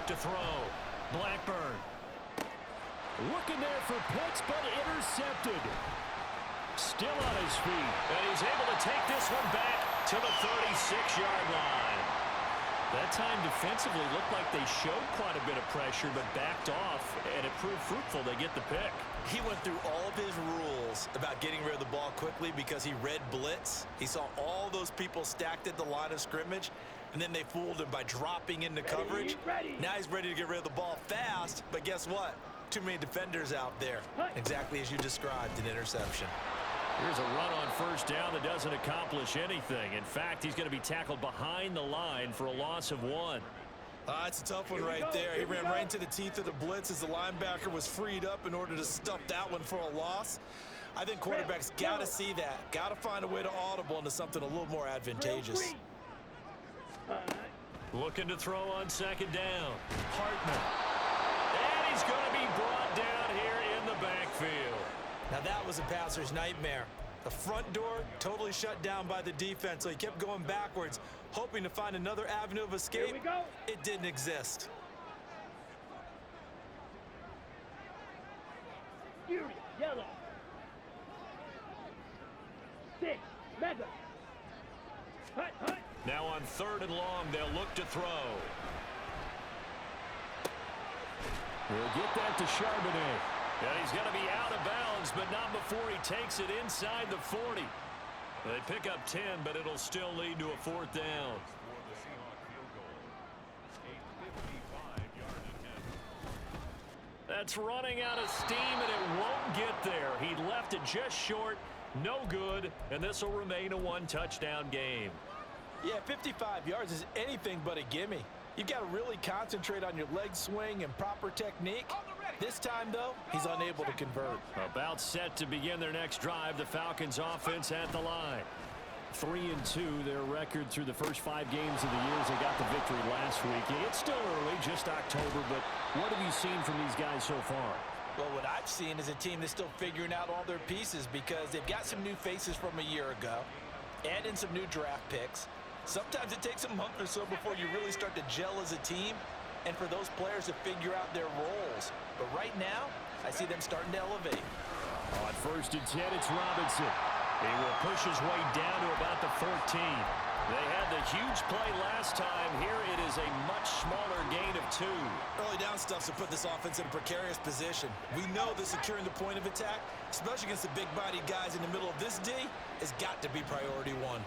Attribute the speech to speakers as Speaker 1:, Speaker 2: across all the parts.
Speaker 1: to throw. Blackburn. Looking there for Pitts, but intercepted. Still on his feet. And he's able to take this one back to the 36-yard line. That time defensively looked like they showed quite a bit of pressure but backed off, and it proved fruitful. They get the pick.
Speaker 2: He went through all of his rules about getting rid of the ball quickly because he read blitz. He saw all those people stacked at the line of scrimmage, and then they fooled him by dropping into coverage. Now he's ready to get rid of the ball fast, but guess what? Too many defenders out there. Exactly as you described, an interception.
Speaker 1: Here's a run on first down that doesn't accomplish anything. In fact, he's going to be tackled behind the line for a loss of 1.
Speaker 2: It's a tough one right there. He ran right into the teeth of the blitz as the linebacker was freed up in order to stuff that one for a loss. I think quarterbacks got to see that. Got to find a way to audible into something a little more advantageous.
Speaker 1: Looking to throw on second down. Hartman. And he's going to be brought down here in the backfield.
Speaker 2: Now that was a passer's nightmare. The front door totally shut down by the defense, so he kept going backwards, hoping to find another avenue of escape. Here we go. It didn't exist.
Speaker 3: Fury, yellow. 6, mega. Hut, hut.
Speaker 1: Now on 3rd and long, they'll look to throw. We'll get that to Charbonnet. And he's going to be out of bounds, but not before he takes it inside the 40. They pick up 10, but it'll still lead to a 4th down. That's running out of steam, and it won't get there. He left it just short, no good, and this will remain a 1-touchdown game.
Speaker 2: Yeah, 55 yards is anything but a gimme. You've got to really concentrate on your leg swing and proper technique. This time, though, he's unable to convert.
Speaker 1: About set to begin their next drive, the Falcons offense at the line. 3-2, their record through the first 5 games of the year as they got the victory last week. It's still early, just October, but what have you seen from these guys so far?
Speaker 2: Well, what I've seen is a team that's still figuring out all their pieces because they've got some new faces from a year ago, add in some new draft picks. Sometimes it takes a month or so before you really start to gel as a team and for those players to figure out their roles. But right now, I see them starting to elevate.
Speaker 1: On 1st and 10, it's Robinson. He will push his way down to about the 14. They had the huge play last time. Here it is a much smaller gain of 2.
Speaker 2: Early down stuff to put this offense in a precarious position. We know that securing the point of attack, especially against the big-bodied guys in the middle of this D, has got to be priority 1.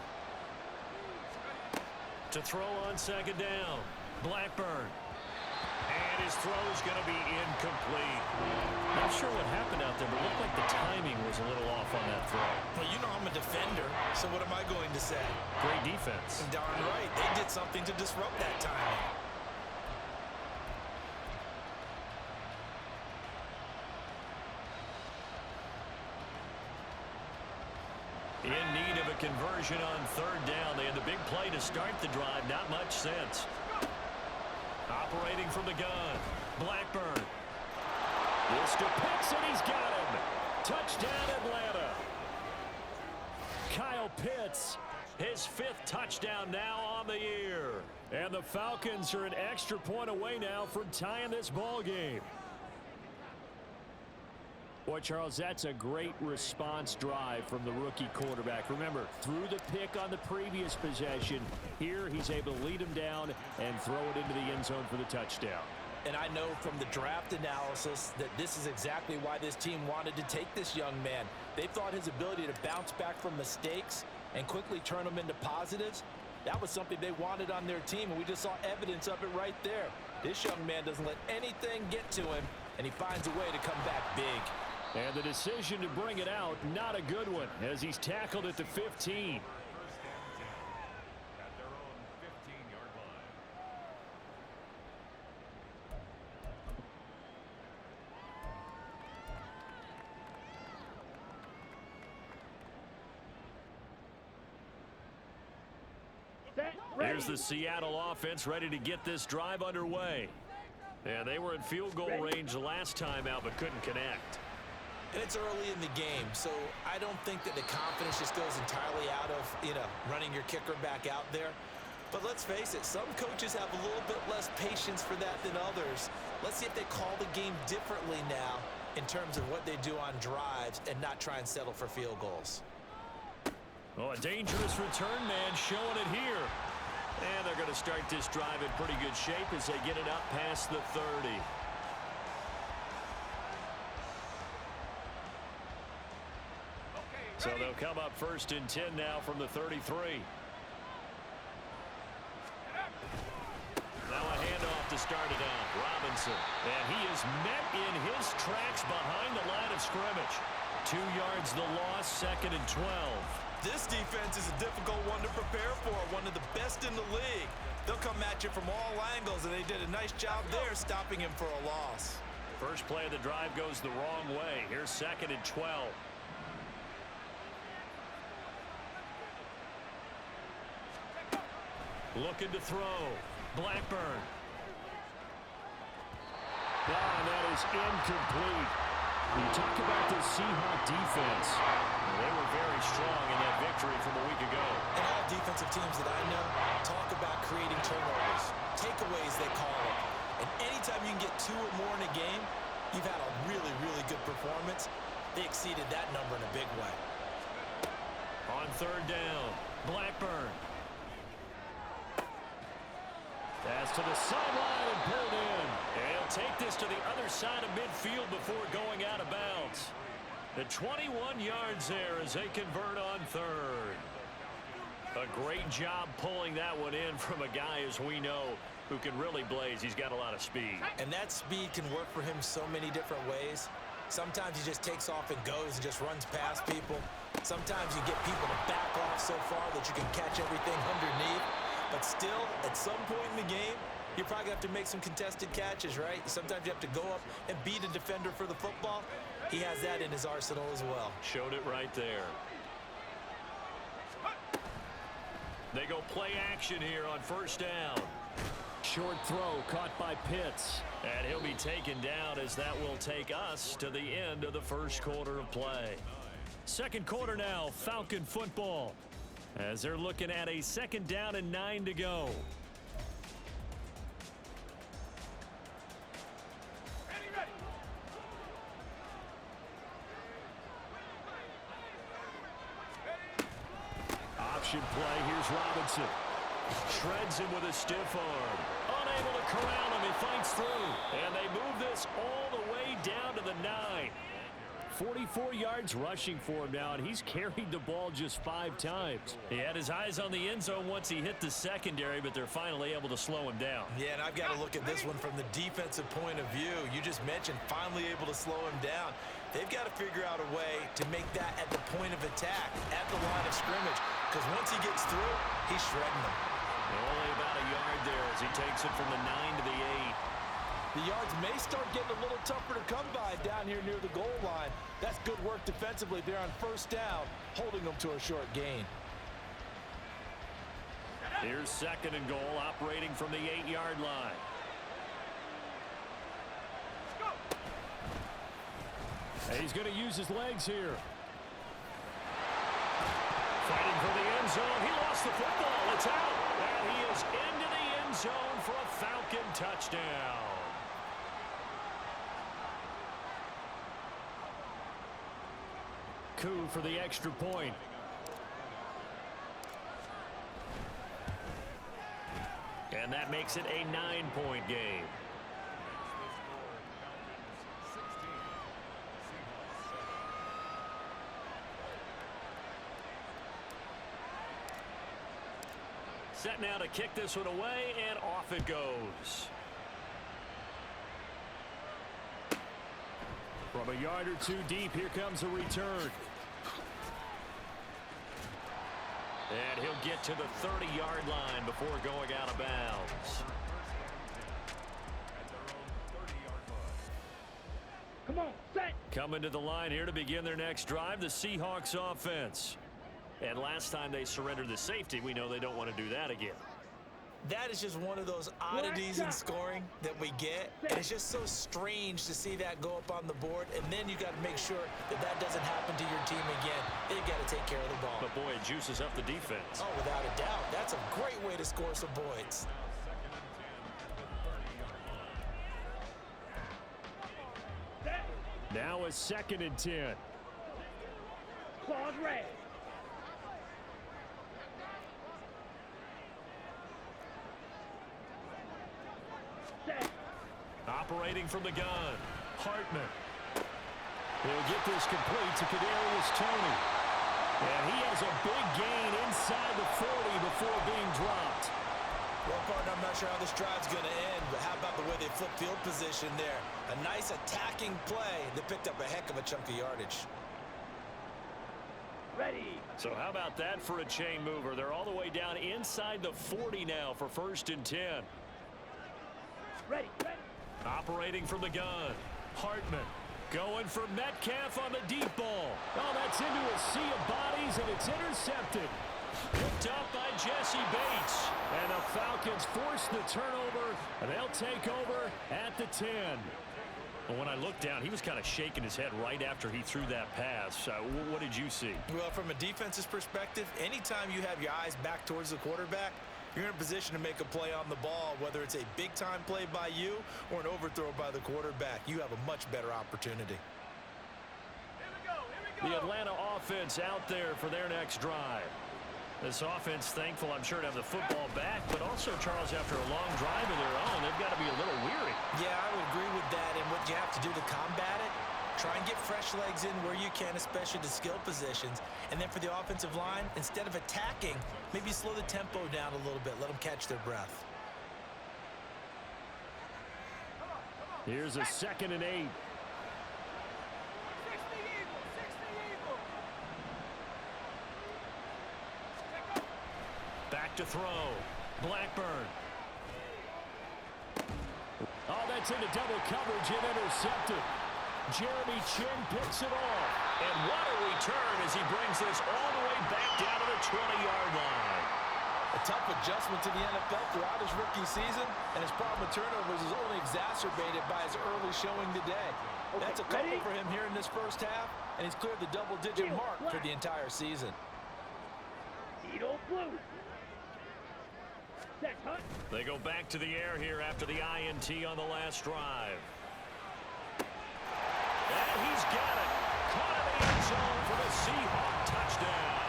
Speaker 1: To throw on second down, Blackburn. And his throw's going to be incomplete. Not sure what happened out there, but it looked like the timing was a little off on that throw.
Speaker 2: Well, you know I'm a defender, so what am I going to say?
Speaker 1: Great defense.
Speaker 2: Darn right. They did something to disrupt that timing.
Speaker 1: In need of a conversion on 3rd down. They had the big play to start the drive. Not much sense. Operating from the gun. Blackburn. This to Pitts, and he's got him. Touchdown, Atlanta. Kyle Pitts, his 5th touchdown now on the year. And the Falcons are an extra point away now from tying this ball game. Boy, Charles, that's a great response drive from the rookie quarterback. Remember, threw the pick on the previous possession. Here, he's able to lead him down and throw it into the end zone for the touchdown.
Speaker 2: And I know from the draft analysis that this is exactly why this team wanted to take this young man. They thought his ability to bounce back from mistakes and quickly turn them into positives, that was something they wanted on their team, and we just saw evidence of it right there. This young man doesn't let anything get to him, and he finds a way to come back big.
Speaker 1: And the decision to bring it out, not a good one, as he's tackled at the 15. Here's the Seattle offense ready to get this drive underway. Yeah, they were in field goal range the last time out, but couldn't connect.
Speaker 2: And it's early in the game, so I don't think that the confidence just goes entirely out of, running your kicker back out there. But let's face it, some coaches have a little bit less patience for that than others. Let's see if they call the game differently now in terms of what they do on drives and not try and settle for field goals.
Speaker 1: Oh, a dangerous return man showing it here. And they're going to start this drive in pretty good shape as they get it up past the 30. So they'll come up 1st and 10 now from the 33. Now a handoff to start it out. Robinson. And he is met in his tracks behind the line of scrimmage. 2 yards the loss, 2nd and 12.
Speaker 2: This defense is a difficult one to prepare for, one of the best in the league. They'll come at you from all angles, and they did a nice job there stopping him for a loss.
Speaker 1: First play of the drive goes the wrong way. Here's 2nd and 12. Looking to throw. Blackburn. And that is incomplete. You talk about the Seahawk defense. They were very strong in that victory from a week ago.
Speaker 2: And all defensive teams that I know talk about creating turnovers. Takeaways, they call it. And anytime you can get 2 or more in a game, you've had a really, really good performance. They exceeded that number in a big way.
Speaker 1: On 3rd down, Blackburn. Pass to the sideline and pulled in. And he'll take this to the other side of midfield before going out of bounds. The 21 yards there as they convert on 3rd. A great job pulling that one in from a guy, as we know, who can really blaze. He's got a lot of speed.
Speaker 2: And that speed can work for him so many different ways. Sometimes he just takes off and goes and just runs past people. Sometimes you get people to back off so far that you can catch everything underneath. But still, at some point in the game, you're probably going to have to make some contested catches, right? Sometimes you have to go up and beat a defender for the football. He has that in his arsenal as well.
Speaker 1: Showed it right there. They go play action here on 1st down. Short throw caught by Pitts. And he'll be taken down as that will take us to the end of the 1st quarter of play. 2nd quarter now, Falcon football. As they're looking at a 2nd down and 9 to go. Option play. Here's Robinson. Shreds him with a stiff arm. Unable to corral him. He fights through. And they move this all the way down to the 9. 44 yards rushing for him now, and he's carried the ball just 5 times. He had his eyes on the end zone once he hit the secondary, but they're finally able to slow him down.
Speaker 2: Yeah, and I've got to look at this one from the defensive point of view. You just mentioned finally able to slow him down. They've got to figure out a way to make that at the point of attack, at the line of scrimmage, because once he gets through, he's shredding them.
Speaker 1: Only about a yard there as he takes it from the 9 to the 8.
Speaker 2: The yards may start getting a little tougher to come by down here near the goal line. That's good work defensively there on 1st down, holding them to a short gain.
Speaker 1: Here's 2nd and goal, operating from the 8-yard line. And he's going to use his legs here. Fighting for the end zone. He lost the football. It's out. And he is into the end zone for a Falcon touchdown. Coup for the extra point. And that makes it a 9-point game. Set now to kick this one away, and off it goes. From a yard or 2 deep, here comes a return. And he'll get to the 30-yard line before going out of bounds.
Speaker 3: Come on, set.
Speaker 1: Coming to the line here to begin their next drive, the Seahawks offense. And last time they surrendered the safety, we know they don't want to do that again.
Speaker 2: That is just one of those oddities in scoring that we get. And it's just so strange to see that go up on the board. And then you got to make sure that that doesn't happen to your team again. They've got to take care of the ball.
Speaker 1: But, boy, it juices up the defense.
Speaker 2: Oh, without a doubt. That's a great way to score some points.
Speaker 1: Now a 2nd and 10.
Speaker 3: Claws red. Set.
Speaker 1: Operating from the gun, Hartman. He'll get this complete to Kadarius Toney. And he has a big gain inside the 40 before being dropped.
Speaker 2: Well, partner, I'm not sure how this drive's going to end, but how about the way they flip field position there? A nice attacking play that picked up a heck of a chunk of yardage.
Speaker 3: Ready.
Speaker 1: So how about that for a chain mover? They're all the way down inside the 40 now for 1st and 10.
Speaker 3: Ready. Ready.
Speaker 1: Operating from the gun, Hartman. Going for Metcalf on the deep ball. Oh, that's into a sea of bodies, and it's intercepted. Picked up by Jesse Bates. And the Falcons force the turnover, and they'll take over at the 10. Well, when I looked down, he was kind of shaking his head right after he threw that pass. What did you see?
Speaker 2: Well, from a defense's perspective, anytime you have your eyes back towards the quarterback, you're in a position to make a play on the ball, whether it's a big-time play by you or an overthrow by the quarterback. You have a much better opportunity.
Speaker 1: The Atlanta offense out there for their next drive. This offense, thankful, I'm sure, to have the football back, but also, Charles, after a long drive of their own, they've got to be a little weary.
Speaker 2: Yeah, I would agree with that, and what you have to do to combat it, try and get fresh legs in where you can, especially the skill positions. And then for the offensive line, instead of attacking, maybe slow the tempo down a little bit, let them catch their breath.
Speaker 1: Here's a 2nd and 8. Back to throw. Blackburn. Oh, that's into double coverage and intercepted. Jeremy Chin picks it off. And what a return as he brings this all the way back down to the 20-yard line.
Speaker 2: A tough adjustment to the NFL throughout his rookie season, and his problem with turnovers is only exacerbated by his early showing today. That's a couple for him here in this first half, and he's cleared the double-digit mark for the entire season.
Speaker 3: Eagle blue. Set, hunt.
Speaker 1: They go back to the air here after the INT on the last drive. And he's got it. Caught in the end zone for the Seahawk touchdown.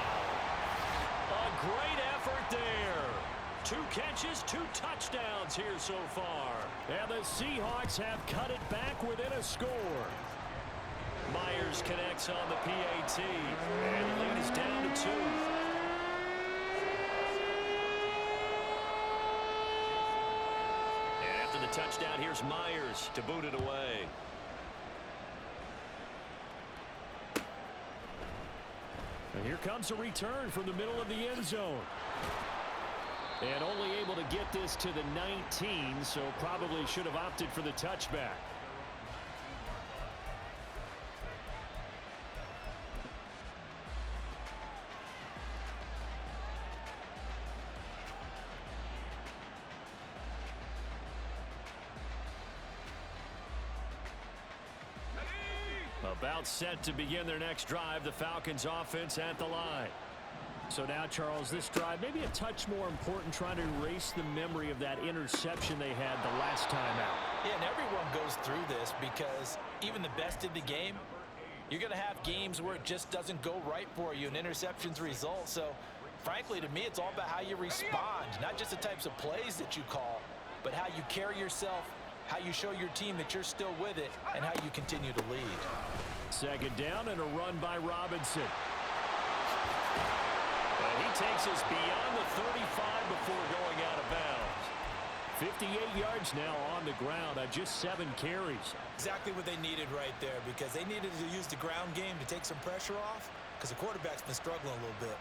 Speaker 1: A great effort there. 2 catches, 2 touchdowns here so far. And the Seahawks have cut it back within a score. Myers connects on the PAT. And the lead is down to 2. And after the touchdown, here's Myers to boot it away. And here comes a return from the middle of the end zone. And only able to get this to the 19, so probably should have opted for the touchback. About set to begin their next drive, the Falcons offense at the line. So now, Charles, this drive maybe a touch more important, trying to erase the memory of that interception they had the last time out.
Speaker 2: Yeah, and everyone goes through this because even the best in the game, you're going to have games where it just doesn't go right for you and interceptions result. So, frankly, to me, it's all about how you respond, not just the types of plays that you call, but how you carry yourself, how you show your team that you're still with it, and how you continue to lead.
Speaker 1: 2nd down and a run by Robinson. And he takes us beyond the 35 before going out of bounds. 58 yards now on the ground on just 7 carries.
Speaker 2: Exactly what they needed right there, because they needed to use the ground game to take some pressure off, because the quarterback's been struggling a little bit.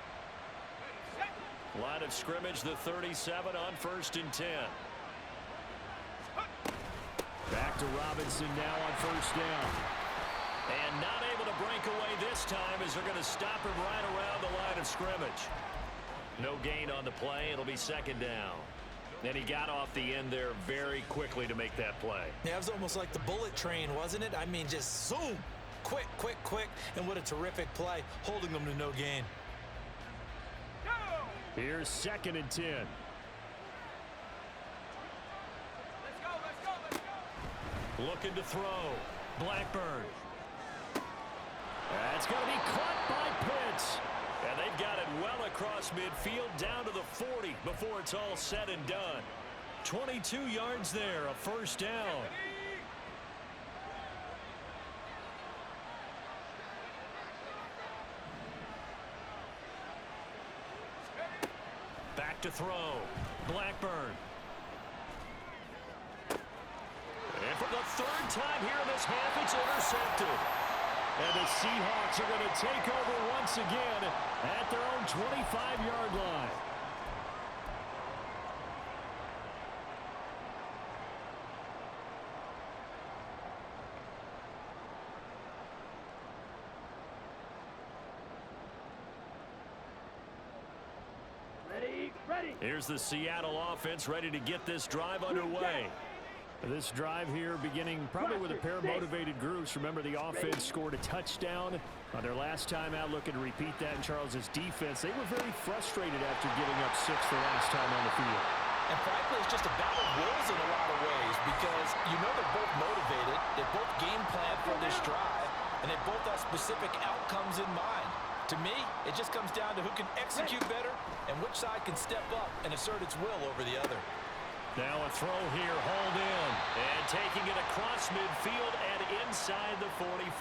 Speaker 1: Line of scrimmage, the 37 on 1st and 10. Back to Robinson now on 1st down. And not able to break away this time as they're going to stop him right around the line of scrimmage. No gain on the play. It'll be 2nd down. And he got off the end there very quickly to make that play.
Speaker 2: Yeah, it was almost like the bullet train, wasn't it? I mean, just zoom. Quick, quick, quick. And what a terrific play, holding them to no gain.
Speaker 1: Here's 2nd and 10. Looking to throw. Blackburn. That's going to be caught by Pitts. And they've got it well across midfield down to the 40 before it's all said and done. 22 yards there, a first down. Back to throw. Blackburn. And for the 3rd time here in this half, it's intercepted. And the Seahawks are going to take over once again at their own 25-yard line.
Speaker 3: Ready.
Speaker 1: Here's the Seattle offense ready to get this drive underway. This drive here beginning probably with a pair of motivated groups. Remember, the offense scored a touchdown on their last time out, looking to repeat that in Charles's defense. They were very frustrated after giving up 6 the last time on the field.
Speaker 2: And frankly, it's just a battle of wills in a lot of ways because you know they're both motivated, they both game plan for this drive, and they both have specific outcomes in mind. To me, it just comes down to who can execute better and which side can step up and assert its will over the other.
Speaker 1: Now a throw here, hauled in, and taking it across midfield and inside the 45.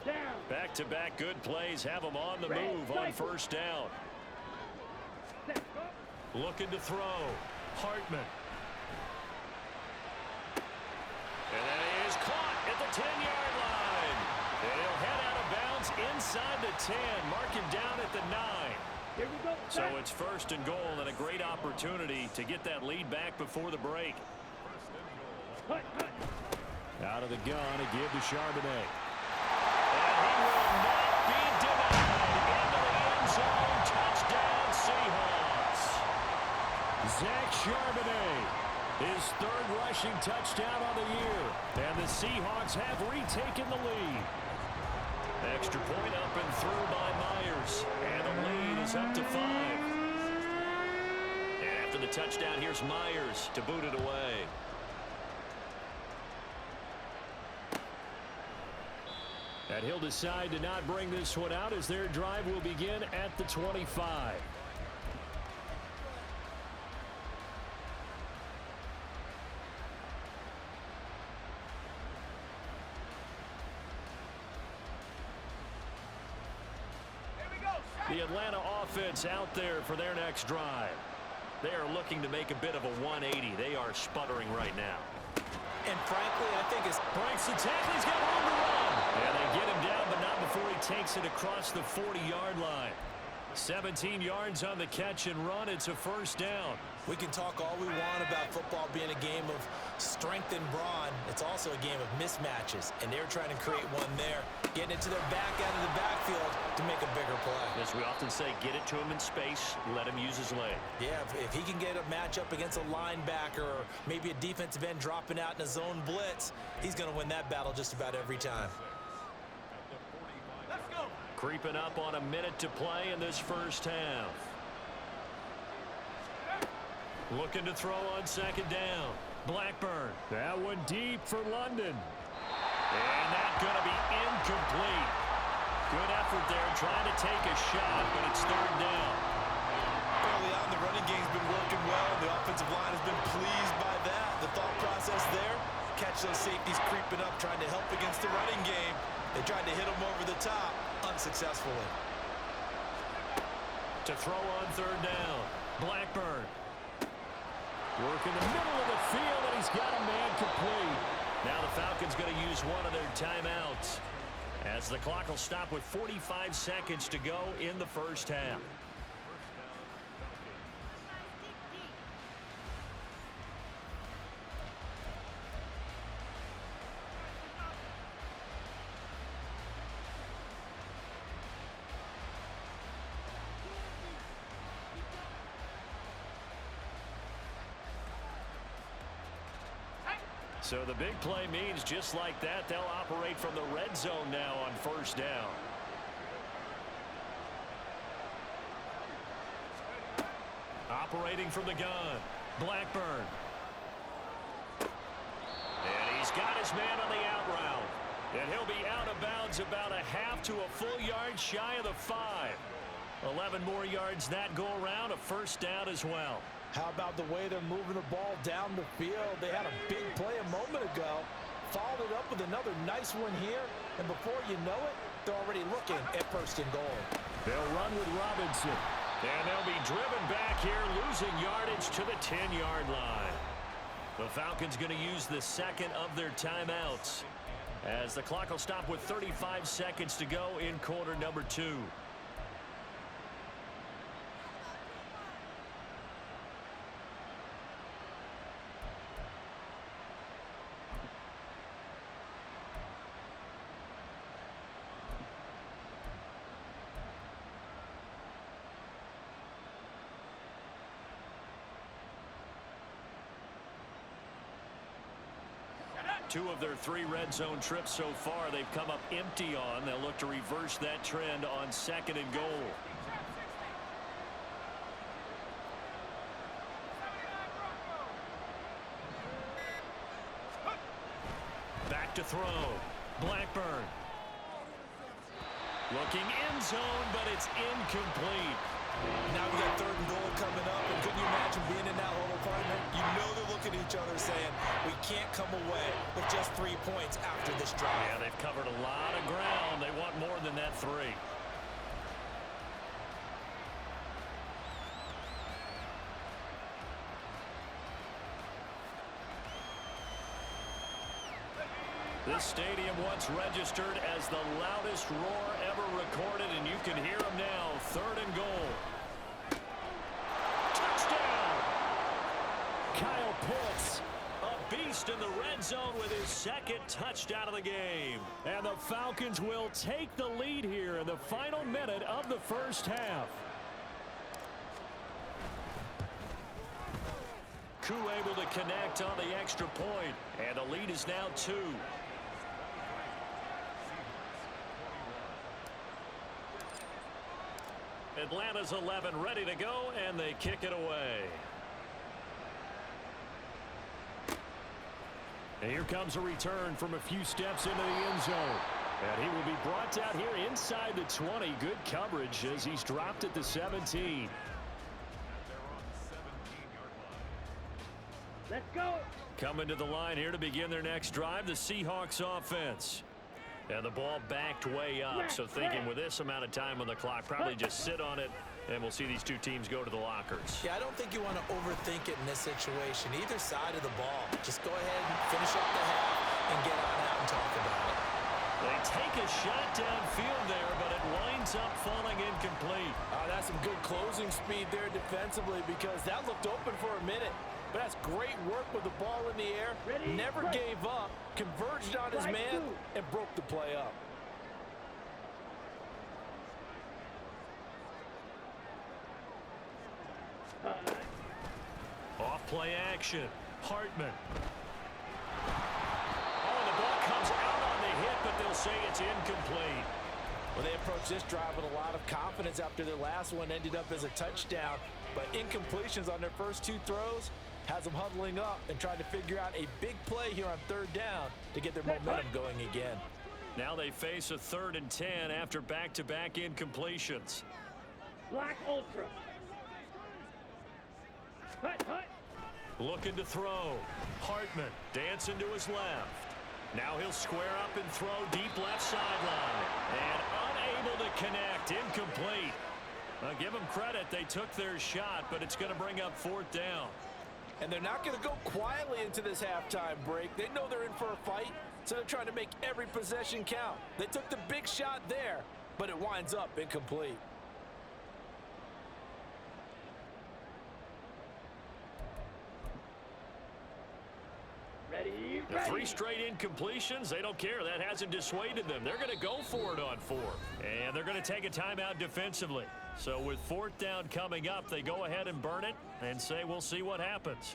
Speaker 3: Down.
Speaker 1: Back-to-back good plays have them on the move on first down. Looking to throw. Hartman. And that is caught at the 10-yard line. And he'll head out of bounds inside the 10, marking down at the 9.
Speaker 3: Here we go.
Speaker 1: So it's 1st and goal and a great opportunity to get that lead back before the break.
Speaker 3: Hut.
Speaker 1: Out of the gun, a give to Charbonnet. And he will not be denied. Into the end zone. Touchdown, Seahawks. Zach Charbonnet, his 3rd rushing touchdown on the year. And the Seahawks have retaken the lead. Extra point up and through by Myers. And the lead is up to 5. And after the touchdown, here's Myers to boot it away. And he'll decide to not bring this one out as their drive will begin at the 25. The Atlanta offense out there for their next drive. They are looking to make a bit of a 180. They are sputtering right now.
Speaker 2: And frankly, I think it's
Speaker 1: breaks the tackle. He's got room to run. And they get him down, but not before he takes it across the 40-yard line. 17 yards on the catch and run. It's a first down.
Speaker 2: We can talk all we want about football being a game of strength and brawn. It's also a game of mismatches, and they're trying to create one there, getting it to their back end of the backfield to make a bigger play.
Speaker 1: As we often say, get it to him in space, let him use his leg.
Speaker 2: Yeah, if he can get a matchup against a linebacker or maybe a defensive end dropping out in a zone blitz, he's going to win that battle just about every time.
Speaker 3: Let's go.
Speaker 1: Creeping up on a minute to play in this first half. Looking to throw on 2nd down. Blackburn. That one deep for London. And that's going to be incomplete. Good effort there trying to take a shot, but it's 3rd down.
Speaker 2: Early on, the running game's been working well. The offensive line has been pleased by that. The thought process there, catch those safeties creeping up, trying to help against the running game. They tried to hit them over the top, unsuccessfully.
Speaker 1: To throw on 3rd down. Blackburn. Work in the middle of the field, and he's got a man complete. Now the Falcons going to use one of their timeouts as the clock will stop with 45 seconds to go in the first half. So the big play means just like that, they'll operate from the red zone now on first down. Operating from the gun, Blackburn. And he's got his man on the out route. And he'll be out of bounds about a half to a full yard shy of the 5. 11 more yards that go around, a first down as well.
Speaker 2: How about the way they're moving the ball down the field? They had a big play a moment ago, followed it up with another nice one here, and before you know it, they're already looking at first and goal.
Speaker 1: They'll run with Robinson, and they'll be driven back here, losing yardage to the 10-yard line. The Falcons going to use the second of their timeouts, as the clock will stop with 35 seconds to go in quarter number 2. Two of their 3 red zone trips so far, they've come up empty on. They'll look to reverse that trend on second and goal. Back to throw. Blackburn. Looking end zone, but it's incomplete.
Speaker 2: Now we got third and goal coming up, and couldn't you imagine being in that huddle, partner? You know they're looking at each other saying, we can't come away with just 3 points after this drive.
Speaker 1: Yeah, they've covered a lot of ground. They want more than that 3. This stadium once registered as the loudest roar ever recorded, and you can hear them now. Third and goal. Touchdown! Kyle Pitts, a beast in the red zone with his second touchdown of the game. And the Falcons will take the lead here in the final minute of the first half. Koo able to connect on the extra point, and the lead is now 2. Atlanta's 11 ready to go, and they kick it away. And here comes a return from a few steps into the end zone. And he will be brought down here inside the 20. Good coverage as he's dropped at the 17.
Speaker 3: Let's go.
Speaker 1: Coming to the line here to begin their next drive, the Seahawks offense. And the ball backed way up, so thinking with this amount of time on the clock, probably just sit on it, and we'll see these two teams go to the lockers.
Speaker 2: Yeah, I don't think you want to overthink it in this situation. Either side of the ball, just go ahead and finish up the half and get on out and talk about it.
Speaker 1: They take a shot downfield there, but it winds up falling incomplete.
Speaker 2: That's some good closing speed there defensively, because that looked open for a minute. But that's great work with the ball in the air.
Speaker 3: Ready,
Speaker 2: never
Speaker 3: right.
Speaker 2: gave up, converged on his
Speaker 3: Right,
Speaker 2: man,
Speaker 3: 2.
Speaker 2: and broke the play up.
Speaker 1: Off play action. Hartman. Oh, the ball comes out on the hit, but they'll say it's incomplete.
Speaker 2: Well, they approached this drive with a lot of confidence after their last one ended up as a touchdown. But incompletions on their first 2 throws has them huddling up and trying to figure out a big play here on third down to get their momentum going again.
Speaker 1: Now they face a 3rd and 10 after back-to-back incompletions.
Speaker 3: Black Ultra. Hut, hut.
Speaker 1: Looking to throw. Hartman dancing to his left. Now he'll square up and throw deep left sideline. And unable to connect. Incomplete. Now give them credit. They took their shot, but it's going to bring up 4th down.
Speaker 2: And they're not going to go quietly into this halftime break. They know they're in for a fight, so they're trying to make every possession count. They took the big shot there, but it winds up incomplete.
Speaker 3: Ready,
Speaker 1: The
Speaker 3: ready.
Speaker 1: 3 straight incompletions, they don't care. That hasn't dissuaded them. They're going to go for it on 4. And they're going to take a timeout defensively. So with 4th down coming up, they go ahead and burn it and say we'll see what happens.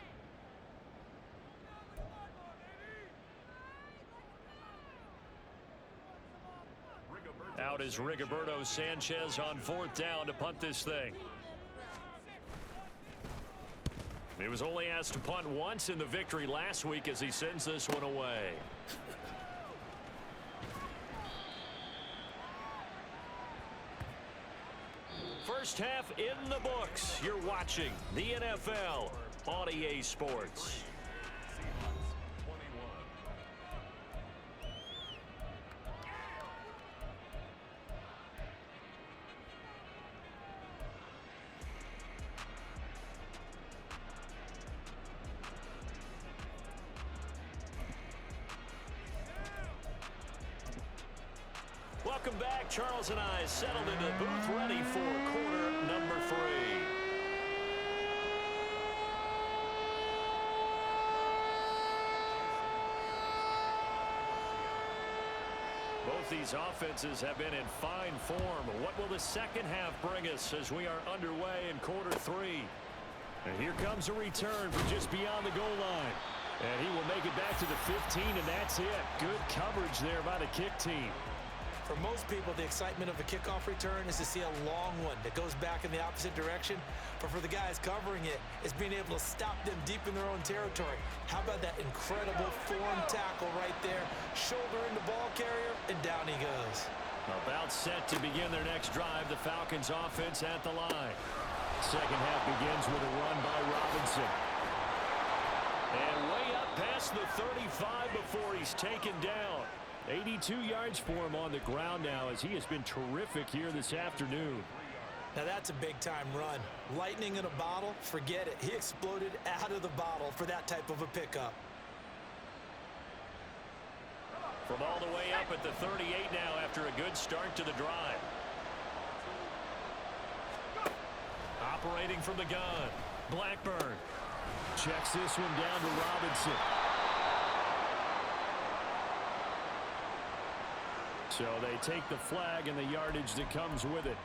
Speaker 1: Out is Rigoberto Sanchez on 4th down to punt this thing. He was only asked to punt once in the victory last week as he sends this one away. First half in the books. You're watching the NFL on EA Sports. Welcome back. Charles and I settled into the booth, ready for quarter number 3. Both these offenses have been in fine form. What will the second half bring us as we are underway in quarter 3? And here comes a return from just beyond the goal line. And he will make it back to the 15, and that's it. Good coverage there by the kick team.
Speaker 2: For most people, the excitement of a kickoff return is to see a long one that goes back in the opposite direction. But for the guys covering it, it's being able to stop them deep in their own territory. How about that incredible form tackle right there? Shoulder in the ball carrier, and down he goes.
Speaker 1: About set to begin their next drive, the Falcons offense at the line. Second half begins with a run by Robinson. And way up past the 35 before he's taken down. 82 yards for him on the ground now as he has been terrific here this afternoon.
Speaker 2: Now that's a big-time run. Lightning in a bottle, forget it. He exploded out of the bottle for that type of a pickup.
Speaker 1: From all the way up at the 38 now after a good start to the drive. Operating from the gun. Blackburn checks this one down to Robinson. So they take the flag and the yardage that comes with it.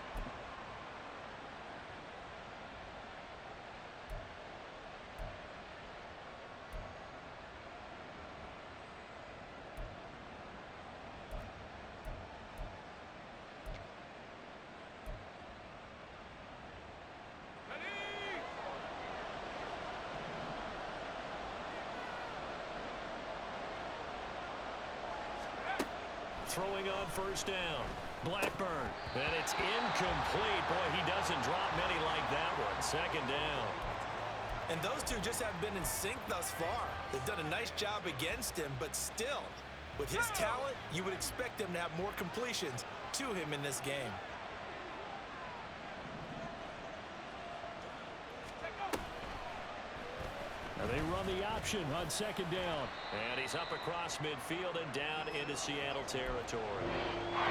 Speaker 1: Throwing on first down. Blackburn. And it's incomplete. Boy, he doesn't drop many like that one. Second down.
Speaker 2: And those two just haven't been in sync thus far. They've done a nice job against him, but still, with his talent, you would expect him to have more completions to him in this game.
Speaker 1: Now they run the option on second down. And he's up across midfield and down into Seattle territory.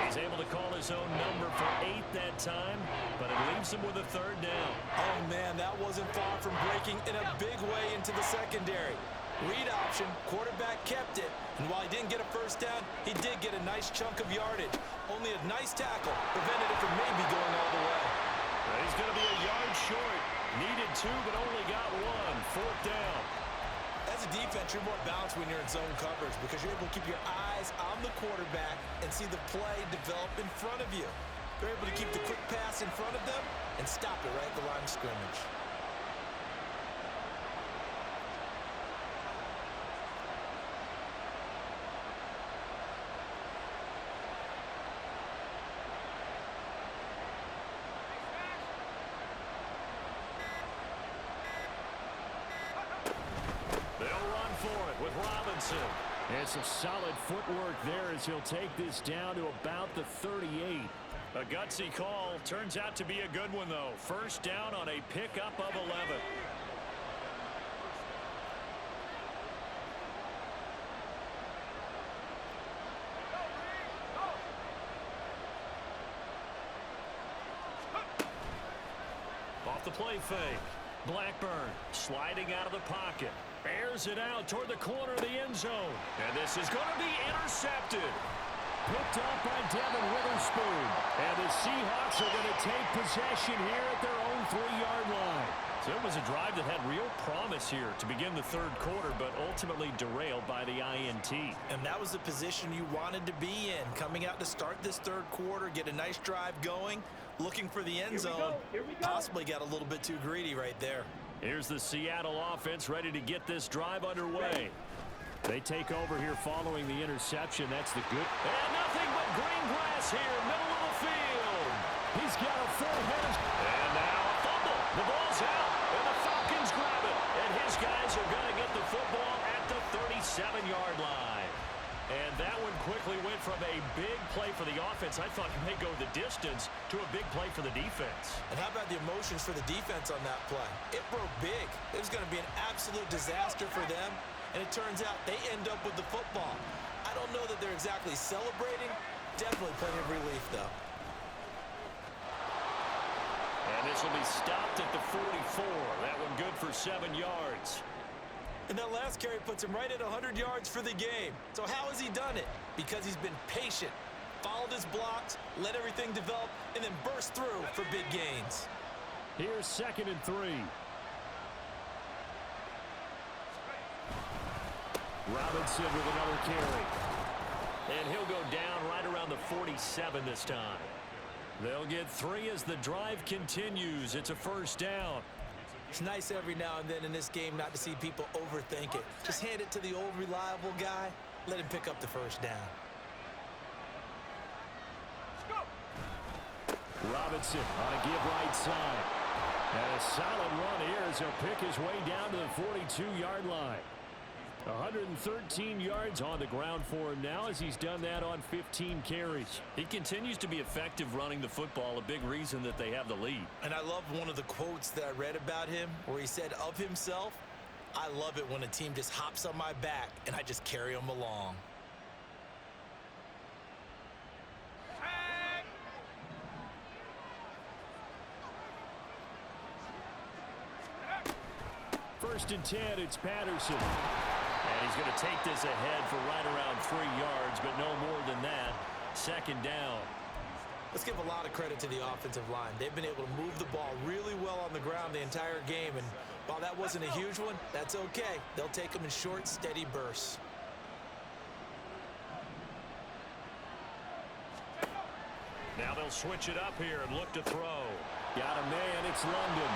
Speaker 1: He's able to call his own number for 8 that time, but it leaves him with a third down.
Speaker 2: Oh, man, that wasn't far from breaking in a big way into the secondary. Read option, quarterback kept it, and while he didn't get a first down, he did get a nice chunk of yardage. Only a nice tackle prevented it from maybe going all the way.
Speaker 1: He's going to be a yard short. Needed 2, but only got 1. Fourth down.
Speaker 2: As a defense, you're more balanced when you're in zone coverage because you're able to keep your eyes on the quarterback and see the play develop in front of you. They're able to keep the quick pass in front of them and stop it right at the line of scrimmage.
Speaker 1: And some solid footwork there as he'll take this down to about the 38. A gutsy call. Turns out to be a good one, though. First down on a pickup of 11. Off the play fake. Blackburn sliding out of the pocket. Airs it out toward the corner of the end zone. And this is going to be intercepted. Picked up by Devin Witherspoon. And the Seahawks are going to take possession here at their own 3-yard line. So it was a drive that had real promise here to begin the third quarter, but ultimately derailed by the INT.
Speaker 2: And that was the position you wanted to be in, coming out to start this third quarter, get a nice drive going, looking for the end zone.
Speaker 3: Here we go.
Speaker 2: Possibly got a little bit too greedy right there.
Speaker 1: Here's the Seattle offense ready to get this drive underway. They take over here following the interception. That's the good. And nothing but green grass here, middle of the field. He's got a full head. And now a fumble. The ball's out, and the Falcons grab it. And his guys are going to get the football at the 37-yard line. And that one quickly went from a big play for the offense, I thought it may go the distance, to a big play for the defense.
Speaker 2: And how about the emotions for the defense on that play? It broke big. It was going to be an absolute disaster for them. And it turns out they end up with the football. I don't know that they're exactly celebrating. Definitely plenty of relief, though.
Speaker 1: And this will be stopped at the 44. That one good for 7 yards.
Speaker 2: And that last carry puts him right at 100 yards for the game. So how has he done it? Because he's been patient, followed his blocks, let everything develop, and then burst through for big gains.
Speaker 1: Here's 2nd and 3. Robinson with another carry. And he'll go down right around the 47 this time. They'll get 3 as the drive continues. It's a first down.
Speaker 2: It's nice every now and then in this game not to see people overthink it. Just hand it to the old reliable guy. Let him pick up the first down.
Speaker 1: Robinson on a give right side. And a solid run here as he'll pick his way down to the 42-yard line. 113 yards on the ground for him now as he's done that on 15 carries. He continues to be effective running the football, a big reason that they have the lead.
Speaker 2: And I love one of the quotes that I read about him where he said of himself, "I love it when a team just hops on my back and I just carry them along."
Speaker 1: First and 10, it's Patterson. And he's going to take this ahead for right around 3 yards, but no more than that. 2nd down.
Speaker 2: Let's give a lot of credit to the offensive line. They've been able to move the ball really well on the ground the entire game, and while that wasn't a huge one, that's okay. They'll take them in short, steady bursts.
Speaker 1: Now they'll switch it up here and look to throw. Got a man, it's London.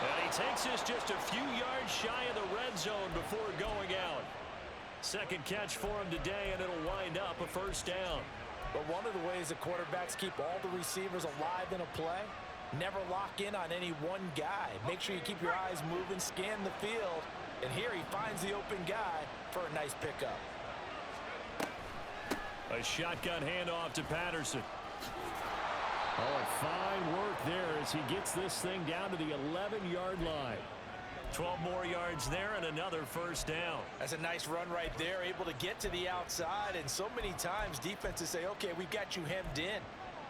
Speaker 1: And he takes this just a few yards shy of the red zone before going out. Second catch for him today, and it'll wind up a first down.
Speaker 2: But one of the ways that quarterbacks keep all the receivers alive in a play, never lock in on any one guy. Make sure you keep your eyes moving, scan the field, and here he finds the open guy for a nice pickup.
Speaker 1: A shotgun handoff to Patterson. Oh, and fine work there as he gets this thing down to the 11-yard line. 12 more yards there and another first down.
Speaker 2: That's a nice run right there, able to get to the outside. And so many times defenses say, okay, we've got you hemmed in.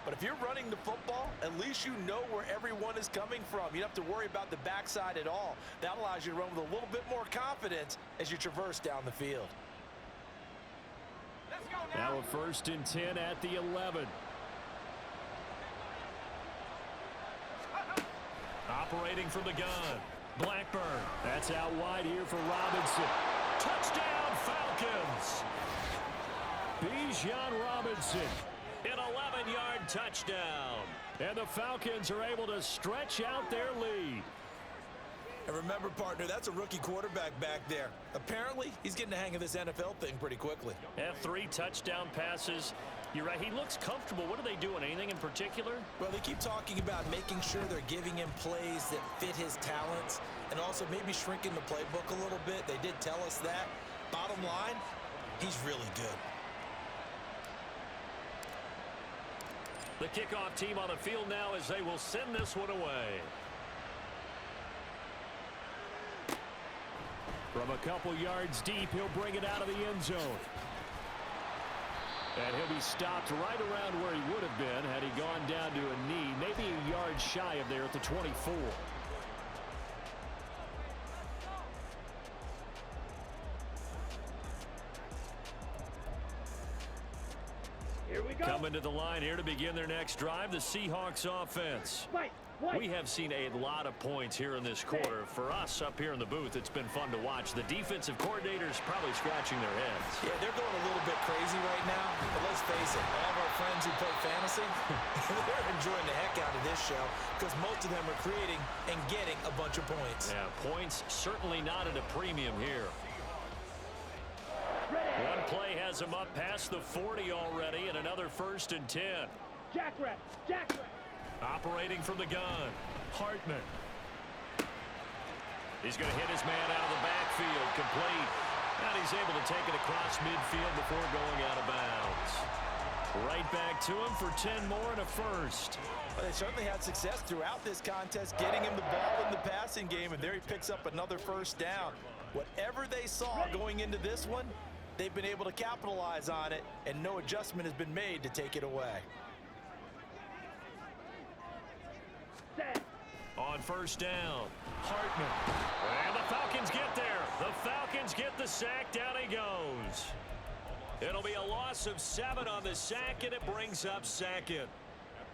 Speaker 2: But if you're running the football, at least you know where everyone is coming from. You don't have to worry about the backside at all. That allows you to run with a little bit more confidence as you traverse down the field.
Speaker 3: Let's go now.
Speaker 1: Now a first and 10 at the 11. Operating from the gun. Blackburn. That's out wide here for Robinson. Touchdown, Falcons. Bijan Robinson. An 11-yard touchdown. And the Falcons are able to stretch out their lead.
Speaker 2: And remember, partner, that's a rookie quarterback back there. Apparently, he's getting the hang of this NFL thing pretty quickly.
Speaker 1: And 3 touchdown passes. You're right, he looks comfortable. What are they doing? Anything in particular?
Speaker 2: Well, they keep talking about making sure they're giving him plays that fit his talents and also maybe shrinking the playbook a little bit. They did tell us that. Bottom line, he's really good.
Speaker 1: The kickoff team on the field now as they will send this one away. From a couple yards deep, he'll bring it out of the end zone. And he'll be stopped right around where he would have been had he gone down to a knee, maybe a yard shy of there at the 24.
Speaker 3: Here we go.
Speaker 1: Coming to the line here to begin their next drive, the Seahawks offense.
Speaker 3: Fight.
Speaker 1: We have seen a lot of points here in this quarter. For us up here in the booth, it's been fun to watch. The defensive coordinators probably scratching their heads.
Speaker 2: Yeah, they're going a little bit crazy right now. But let's face it, all of our friends who play fantasy, they're enjoying the heck out of this show because most of them are creating and getting a bunch of points.
Speaker 1: Yeah, points certainly not at a premium here. One play has him up past the 40 already, and another 1st and 10.
Speaker 3: Jackrabbit, jackrabbit.
Speaker 1: Operating from the gun, Hartman. He's going to hit his man out of the backfield, complete. And he's able to take it across midfield before going out of bounds. Right back to him for 10 more and a 1st.
Speaker 2: Well, they certainly had success throughout this contest, getting him the ball in the passing game, and there he picks up another 1st down. Whatever they saw going into this one, they've been able to capitalize on it, and no adjustment has been made to take it away.
Speaker 1: On 1st down, Hartman. And the Falcons get there. The Falcons get the sack. Down he goes. It'll be a loss of 7 on the sack, and it brings up 2nd.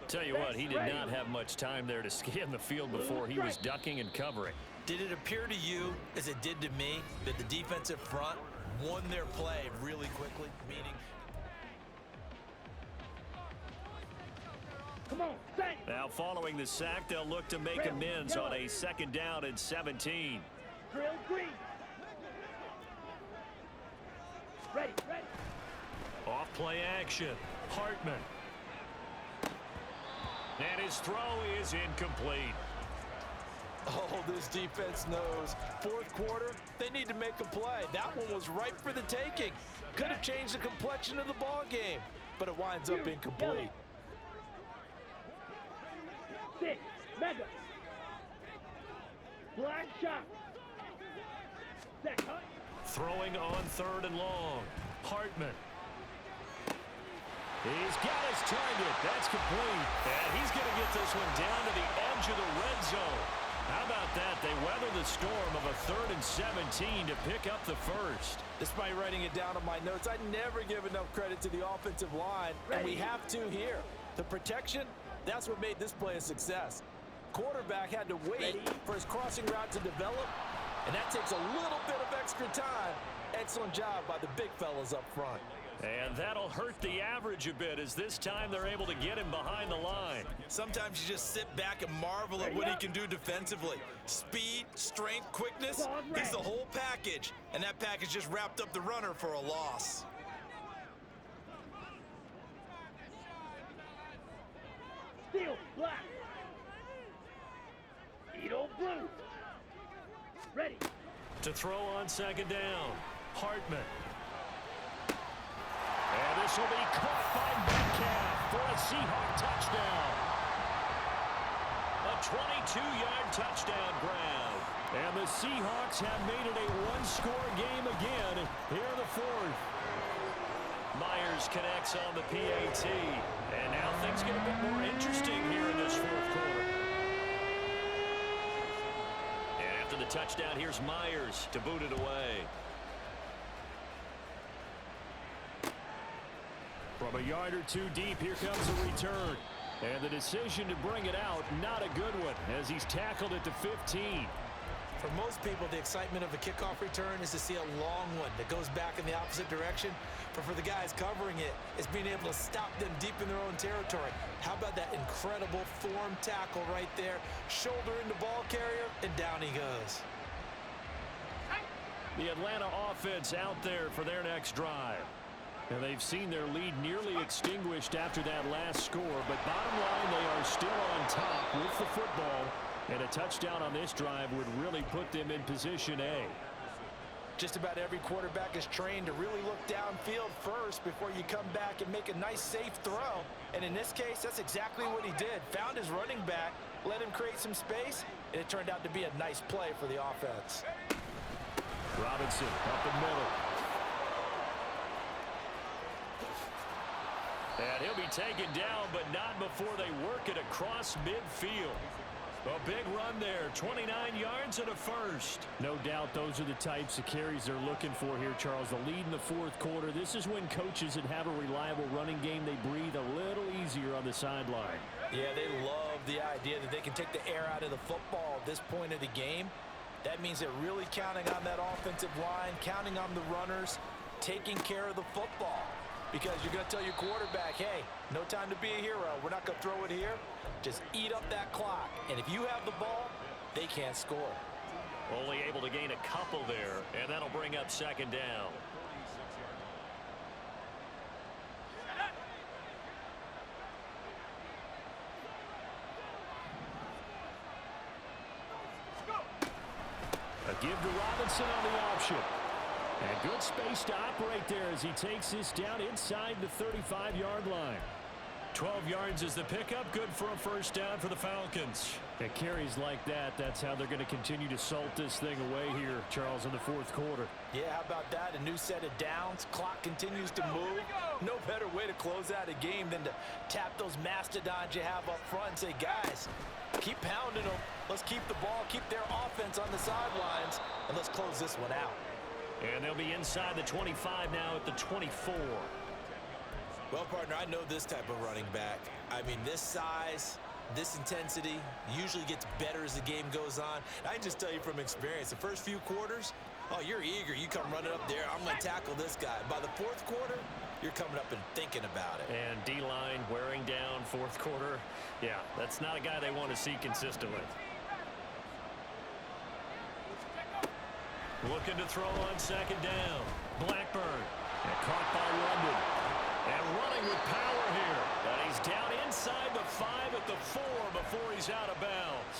Speaker 1: Tell you what, he did not have much time there to scan the field before he was ducking and covering.
Speaker 2: Did it appear to you, as it did to me, that the defensive front won their play really quickly, meaning...
Speaker 3: Come on, set.
Speaker 1: Now following the sack, they'll look to make amends on a 2nd down and 17.
Speaker 3: Drill green. Ready, ready.
Speaker 1: Off play action, Hartman. And his throw is incomplete.
Speaker 2: Oh, this defense knows. 4th quarter, they need to make a play. That one was ripe for the taking. Could have changed the complexion of the ball game, but it winds up incomplete.
Speaker 3: 6, mega. Black shot. Set, cut.
Speaker 1: Throwing on 3rd and long, Hartman. He's got his target. That's complete. And he's going to get this one down to the edge of the red zone. How about that? They weather the storm of a 3rd and 17 to pick up the 1st.
Speaker 2: Despite writing it down on my notes, I never give enough credit to the offensive line, and we have to here. The protection, that's what made this play a success. Quarterback had to wait for his crossing route to develop, and that takes a little bit of extra time. Excellent job by the big fellas up front.
Speaker 1: And that'll hurt the average a bit as this time they're able to get him behind the line.
Speaker 2: Sometimes you just sit back and marvel at what he can do defensively. Speed, strength, quickness, he's the whole package. And that package just wrapped up the runner for a loss.
Speaker 3: Steel, black. Edo blue. Ready.
Speaker 1: To throw on 2nd down, Hartman. And this will be caught by Metcalf for a Seahawk touchdown. A 22-yard touchdown grab. And the Seahawks have made it a one-score game again here in the 4th. Myers connects on the PAT. And now things get a bit more interesting here in this 4th quarter. And after the touchdown, here's Myers to boot it away. From a yard or 2 deep, here comes a return. And the decision to bring it out, not a good one, as he's tackled at the 15.
Speaker 2: For most people, the excitement of a kickoff return is to see a long one that goes back in the opposite direction. But for the guys covering it, it's being able to stop them deep in their own territory. How about that incredible form tackle right there? Shoulder into ball carrier, and down he goes.
Speaker 1: The Atlanta offense out there for their next drive. And they've seen their lead nearly extinguished after that last score. But bottom line, they are still on top with the football. And a touchdown on this drive would really put them in position A.
Speaker 2: Just about every quarterback is trained to really look downfield first before you come back and make a nice, safe throw. And in this case, that's exactly what he did. Found his running back, let him create some space, and it turned out to be a nice play for the offense.
Speaker 1: Robinson up the middle. And he'll be taken down, but not before they work it across midfield. A big run there, 29 yards and a 1st. No doubt those are the types of carries they're looking for here, Charles. The lead in the 4th quarter. This is when coaches that have a reliable running game, they breathe a little easier on the sideline.
Speaker 2: Yeah, they love the idea that they can take the air out of the football at this point of the game. That means they're really counting on that offensive line, counting on the runners, taking care of the football. Because you're going to tell your quarterback, hey, no time to be a hero. We're not going to throw it here. Just eat up that clock. And if you have the ball, they can't score.
Speaker 1: Only able to gain a couple there, and that'll bring up second down. A give to Robinson on the option. And good space to operate there as he takes this down inside the 35-yard line. 12 yards is the pickup. Good for a first down for the Falcons. At carries like that, that's how they're going to continue to salt this thing away here, Charles, in the fourth quarter.
Speaker 2: Yeah, how about that? A new set of downs. Clock continues to move. No better way to close out a game than to tap those mastodons you have up front and say, guys, keep pounding them. Let's keep the ball, keep their offense on the sidelines, and let's close this one out.
Speaker 1: And they'll be inside the 25 now at the 24.
Speaker 2: Well, partner, I know this type of running back. I mean, this size, this intensity usually gets better as the game goes on. I can just tell you from experience, the first few quarters, oh, you're eager. You come running up there. I'm going to tackle this guy. By the fourth quarter, you're coming up and thinking about it.
Speaker 1: And D-line wearing down fourth quarter. Yeah, that's not a guy they want to see consistently. Looking to throw on second down. Blackburn. And caught by London. And running with power here. And he's down inside the 5 at the 4 before he's out of bounds.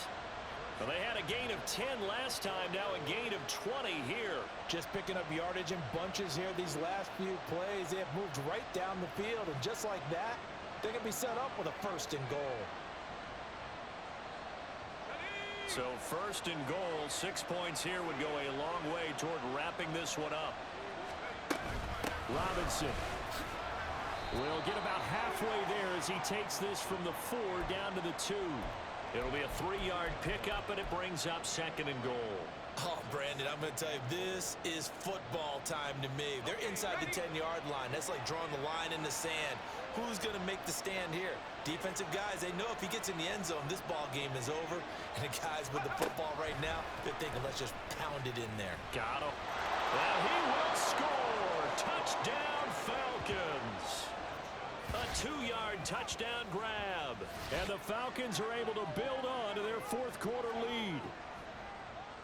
Speaker 1: Well, they had a gain of 10 last time, now a gain of 20 here.
Speaker 2: Just picking up yardage in bunches here these last few plays. They have moved right down the field, and just like that, they're going to be set up with a first and goal.
Speaker 1: So first and goal, 6 points here would go a long way toward wrapping this one up. Robinson will get about halfway there as he takes this from the 4 down to the 2. It'll be a 3-yard pickup, and it brings up second and goal.
Speaker 2: Oh, Brandon, I'm going to tell you, this is football time to me. They're inside the 10-yard line. That's like drawing the line in the sand. Who's going to make the stand here? Defensive guys, they know if he gets in the end zone, this ball game is over. And the guys with the football right now, they're thinking, let's just pound it in there.
Speaker 1: Got him. Well, he will score. Touchdown, Falcons. A 2-yard touchdown grab. And the Falcons are able to build on to their fourth quarter lead.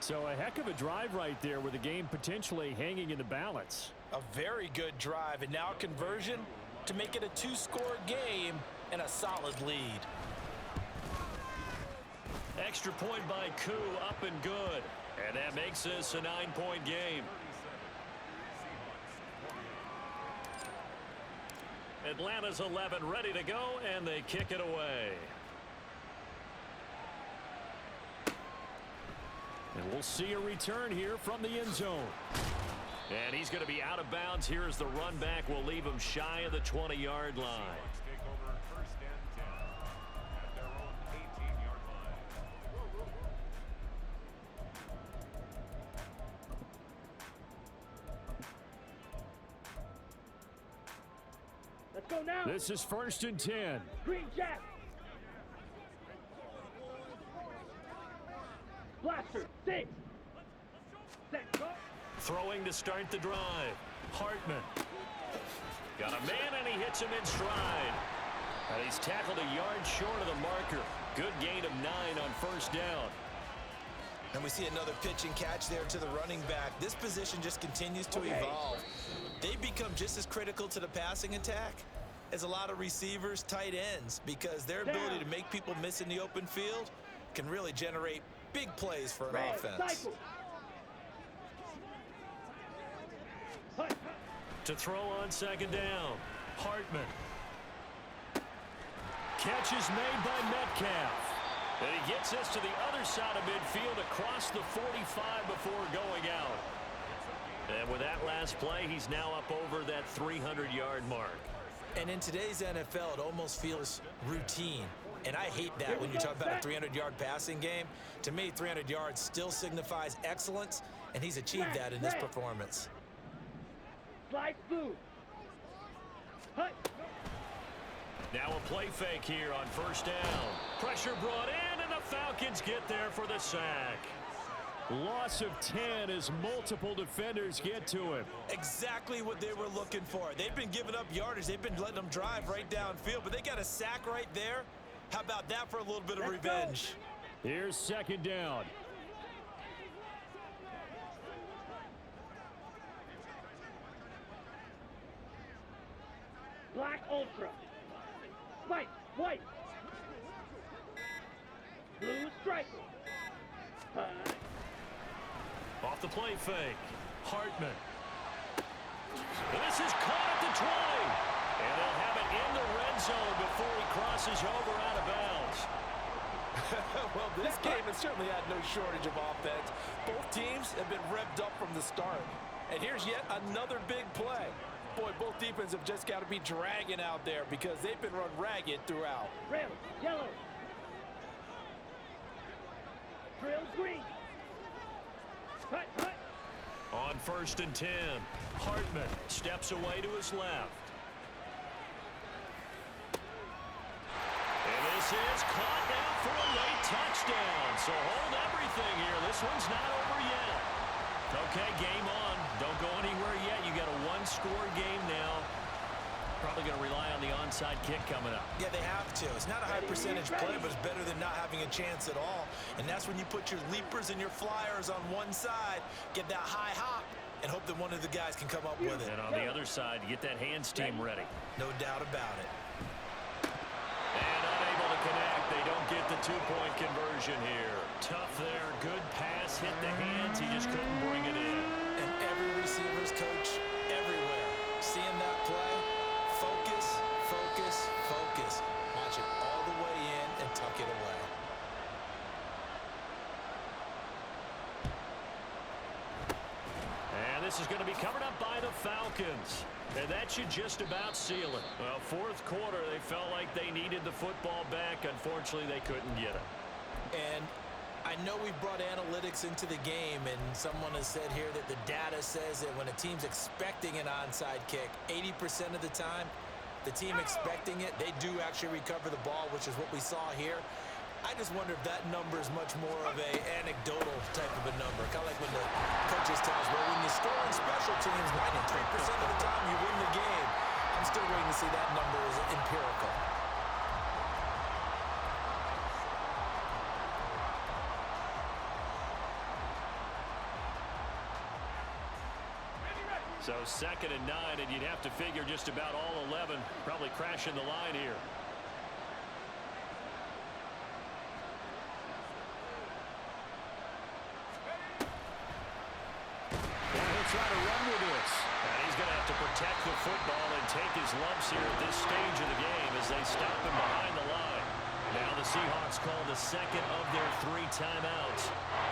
Speaker 1: So a heck of a drive right there with the game potentially hanging in the balance.
Speaker 2: A very good drive, and now a conversion to make it a 2-score game and a solid lead.
Speaker 1: Extra point by Koo, up and good. And that makes this a 9-point game. Atlanta's 11 ready to go, and they kick it away. And we'll see a return here from the end zone. And he's going to be out of bounds here as the run back will leave him shy of the 20-yard line.
Speaker 3: Let's go now.
Speaker 1: This is first and 10.
Speaker 3: Green Jack. Blaster, 6. Set, go.
Speaker 1: Throwing to start the drive. Hartman. Got a man, and he hits him in stride. And he's tackled a yard short of the marker. Good gain of 9 on first down.
Speaker 2: And we see another pitch and catch there to the running back. This position just continues to evolve. They become just as critical to the passing attack as a lot of receivers, tight ends, because their ability to make people miss in the open field can really generate big plays for an offense.
Speaker 1: To throw on second down. Hartman. Catch is made by Metcalf. And he gets us to the other side of midfield across the 45 before going out. And with that last play, he's now up over that 300-yard mark.
Speaker 2: And in today's NFL, it almost feels routine. And I hate that when you talk about a 300-yard passing game. To me, 300 yards still signifies excellence, and he's achieved that in this performance.
Speaker 3: Slide through.
Speaker 1: Now a play fake here on first down. Pressure brought in, and the Falcons get there for the sack. Loss of 10 as multiple defenders get to him.
Speaker 2: Exactly what they were looking for. They've been giving up yardage. They've been letting them drive right downfield, but they got a sack right there. How about that for a little bit of revenge?
Speaker 1: Here's second down.
Speaker 3: Black Ultra. White, white. Blue stripe.
Speaker 1: Off the play fake. Hartman. This is caught at the 20. And they'll have it in the red zone before he crosses over out of bounds.
Speaker 2: Well, this game has certainly had no shortage of offense. Both teams have been revved up from the start. And here's yet another big play. Boy, both defenses have just got to be dragging out there because they've been run ragged throughout.
Speaker 3: Red, yellow. Drill green. Hut, hut.
Speaker 1: On first and 10, Hartman steps away to his left. And this is caught now for a late touchdown. So hold everything here. This one's not over yet. Okay, game on. Don't go anywhere yet. You got a one-score game now. Probably going to rely on the onside kick coming up.
Speaker 2: Yeah, they have to. It's not a high percentage play, but it's better than not having a chance at all. And that's when you put your leapers and your flyers on one side, get that high hop, and hope that one of the guys can come up with it.
Speaker 1: And on the other side, you get that hands team ready.
Speaker 2: No doubt about it.
Speaker 1: And unable to connect. They don't get the two-point conversion here. Tough there. Good pass. Hit the hands. He just couldn't bring it in.
Speaker 2: And every receiver's coach everywhere seeing that play. Focus, focus, focus. Watch it all the way in and tuck it away.
Speaker 1: And this is going to be covered up by the Falcons. And that should just about seal it. Well, fourth quarter, they felt like they needed the football back. Unfortunately, they couldn't get it.
Speaker 2: And I know we've brought analytics into the game, and someone has said here that the data says that when a team's expecting an onside kick, 80% of the time, the team expecting it, they do actually recover the ball, which is what we saw here. I just wonder if that number is much more of a anecdotal type of a number. Kind of like when the coaches tell us, well, when you score on special teams, 93% of the time you win the game. I'm still waiting to see that number is empirical.
Speaker 1: So second and 9, and you'd have to figure just about all 11 probably crashing the line here. And he'll try to run with this. And he's going to have to protect the football and take his lumps here at this stage of the game as they stop him behind the line. Now the Seahawks call the second of their 3 timeouts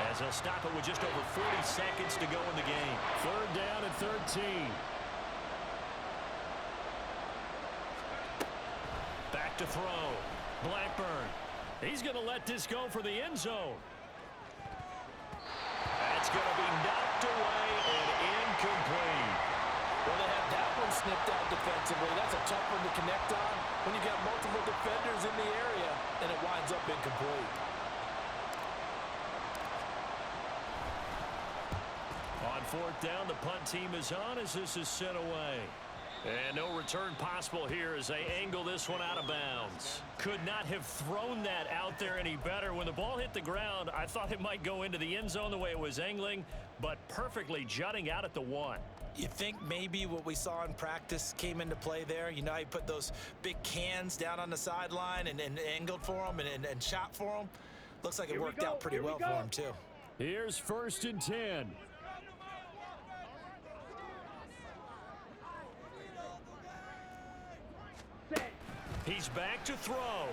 Speaker 1: as they'll stop it with just over 40 seconds to go in the game. Third down and 13. Back to throw. Blackburn. He's going to let this go for the end zone. That's going to be knocked away and incomplete.
Speaker 2: Well, they had that one snipped out defensively. That's a tough one to connect on when you got multiple defenders in the area, and it winds up incomplete.
Speaker 1: On fourth down, the punt team is on as this is sent away. And no return possible here as they angle this one out of bounds. Could not have thrown that out there any better. When the ball hit the ground, I thought it might go into the end zone the way it was angling, but perfectly jutting out at the 1.
Speaker 2: You think maybe what we saw in practice came into play there? You know how you put those big cans down on the sideline and angled for them and shot for them? Looks like it worked out pretty well for him, too.
Speaker 1: Here's first and 10. He's back to throw. Oh,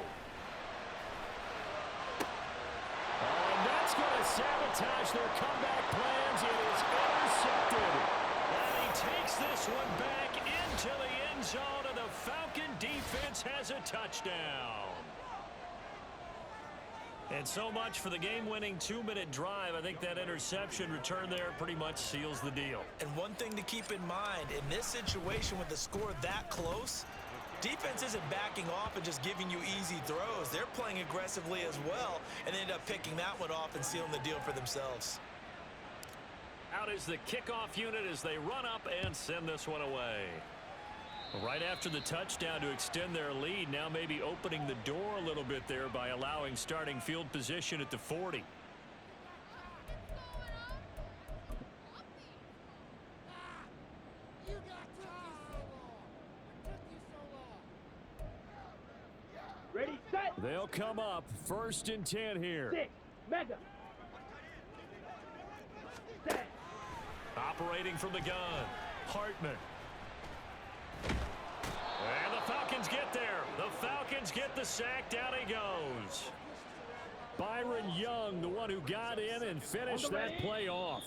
Speaker 1: and that's going to sabotage their comeback plans. It is intercepted. And he takes this one back into the end zone, and the Falcon defense has a touchdown. And so much for the game-winning 2-minute drive. I think that interception return there pretty much seals the deal.
Speaker 2: And one thing to keep in mind, in this situation with the score that close, Defense isn't backing off and just giving you easy throws. They're playing aggressively as well, and they end up picking that one off and sealing the deal for themselves.
Speaker 1: Out is the kickoff unit as they run up and send this one away. Right after the touchdown to extend their lead, now maybe opening the door a little bit there by allowing starting field position at the 40.
Speaker 3: Ready, set.
Speaker 1: They'll come up 1st and 10 here.
Speaker 3: 6. Mega. Set.
Speaker 1: Operating from the gun, Hartman. And the Falcons get there. The Falcons get the sack. Down he goes. Byron Young, the one who got in and finished that play off.